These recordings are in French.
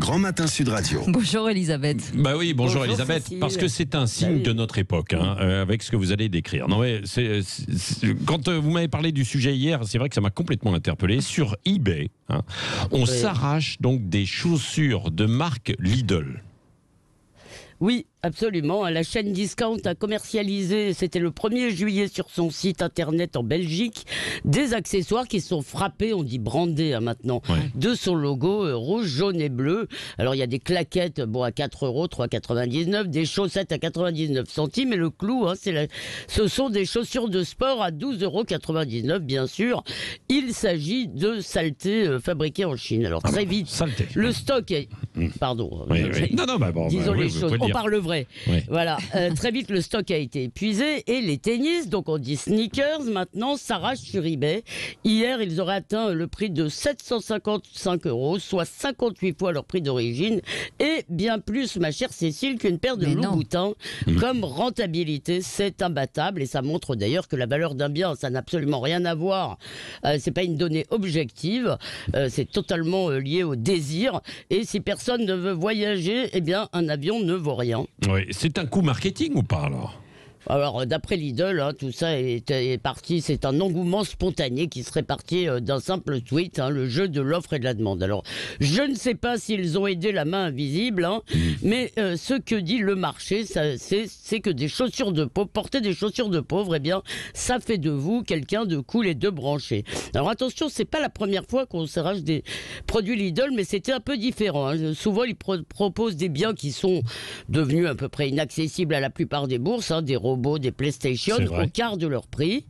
Grand Matin Sud Radio. Bonjour Elisabeth. Bah oui, bonjour Elisabeth, Cécile. parce que c'est un signe de notre époque, avec ce que vous allez décrire. Non mais quand vous m'avez parlé du sujet hier, c'est vrai que ça m'a complètement interpellé. Sur eBay, on s'arrache donc des chaussures de marque Lidl. Oui, absolument. La chaîne Discount a commercialisé, c'était le 1er juillet sur son site internet en Belgique, des accessoires qui sont frappés, on dit brandés maintenant, de son logo rouge, jaune et bleu. Alors il y a des claquettes à 4 €, 3,99 €, des chaussettes à 99 centimes, et le clou, ce sont des chaussures de sport à 12,99 € bien sûr. Il s'agit de saletés fabriquées en Chine. Alors très vite, saleté. Le stock est... Pardon. Disons les choses. On parle vrai. Oui. Voilà. Très vite, le stock a été épuisé et les tennis, donc on dit sneakers, maintenant s'arrachent sur eBay. Hier, ils auraient atteint le prix de 755 €, soit 58 fois leur prix d'origine, et bien plus, ma chère Cécile, qu'une paire de Louboutin. Comme rentabilité, c'est imbattable, et ça montre d'ailleurs que la valeur d'un bien, ça n'a absolument rien à voir. C'est pas une donnée objective, c'est totalement lié au désir. Et si personne ne veut voyager, eh bien, un avion ne vaut rien. Oui, c'est un coup marketing ou pas alors ? Alors, d'après Lidl, tout ça est parti, c'est un engouement spontané qui serait parti d'un simple tweet, le jeu de l'offre et de la demande. Alors, je ne sais pas s'ils ont aidé la main invisible, mais ce que dit le marché, c'est que des chaussures de pauvre, porter des chaussures de pauvre, eh bien, ça fait de vous quelqu'un de cool et de branché. Alors attention, c'est pas la première fois qu'on s'arrache des produits Lidl, mais c'était un peu différent. Souvent, ils proposent des biens qui sont devenus à peu près inaccessibles à la plupart des bourses, des robots, des PlayStation au quart de leur prix.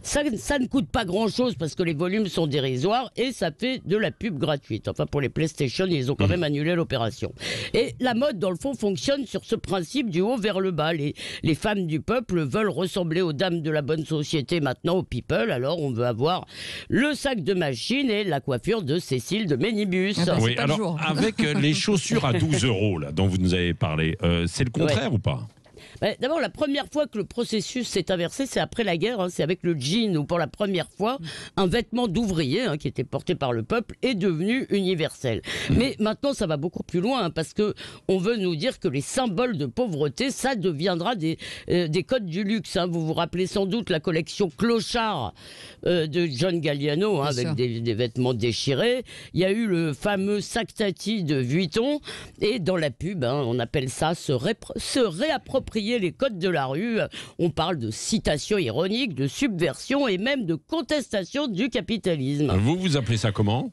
Ça ne coûte pas grand-chose parce que les volumes sont dérisoires et ça fait de la pub gratuite. Enfin, pour les PlayStation, ils ont quand même annulé l'opération. Et la mode, dans le fond, fonctionne sur ce principe du haut vers le bas. Les femmes du peuple veulent ressembler aux dames de la bonne société, maintenant aux people. Alors, on veut avoir le sac de machine et la coiffure de Cécile de Ménibus. Oui, alors, avec les chaussures à 12 € là, dont vous nous avez parlé, c'est le contraire ou pas ? D'abord, la première fois que le processus s'est inversé, c'est après la guerre. C'est avec le jean où, pour la première fois, un vêtement d'ouvrier qui était porté par le peuple est devenu universel. Mais maintenant, ça va beaucoup plus loin parce que on veut nous dire que les symboles de pauvreté, ça deviendra des codes du luxe. Vous vous rappelez sans doute la collection Clochard de John Galliano avec des vêtements déchirés. Il y a eu le fameux sac Tati de Vuitton et dans la pub, on appelle ça se réapproprier les codes de la rue. On parle de citation ironique, de subversion et même de contestation du capitalisme. Vous appelez ça comment ?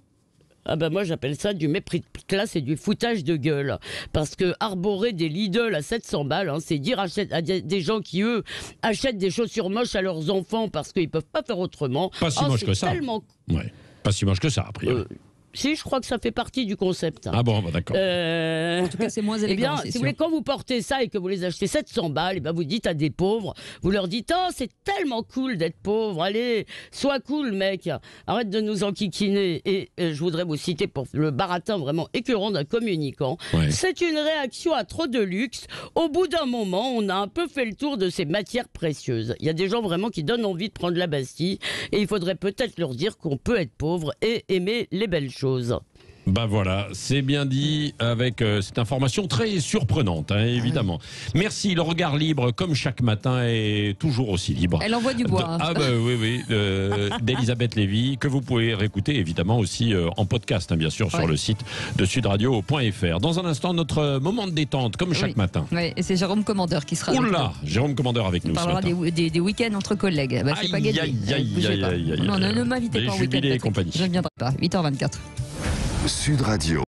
Moi j'appelle ça du mépris de classe et du foutage de gueule. Parce que arborer des Lidl à 700 balles, c'est dire à des gens qui, eux, achètent des chaussures moches à leurs enfants parce qu'ils peuvent pas faire autrement. Pas si moche que ça. Tellement... Pas si moche que ça, a priori. Si, je crois que ça fait partie du concept. Ah bon, d'accord. En tout cas, c'est moins élégant. Si vous voulez, quand vous portez ça et que vous les achetez 700 balles, vous dites à des pauvres, vous leur dites « Oh, c'est tellement cool d'être pauvre, allez, sois cool, mec, arrête de nous enquiquiner. » Et je voudrais vous citer pour le baratin vraiment écœurant d'un communicant. C'est une réaction à trop de luxe. Au bout d'un moment, on a un peu fait le tour de ces matières précieuses. Il y a des gens vraiment qui donnent envie de prendre la Bastille et il faudrait peut-être leur dire qu'on peut être pauvre et aimer les belles choses. Voilà, c'est bien dit avec cette information très surprenante, évidemment. Merci, le regard libre, comme chaque matin, est toujours aussi libre. Elle envoie du bois. Oui, d'Elisabeth Lévy, que vous pouvez réécouter évidemment aussi en podcast, bien sûr, sur le site de sudradio.fr. Dans un instant, notre moment de détente, comme chaque matin. Oui, et c'est Jérôme Commandeur qui sera Jérôme Commandeur avec nous. On parlera des week-ends entre collègues. C'est pas gagné. Non, ne m'invitez pas en week-end. Je ne viendrai pas. 8h24. Sud Radio.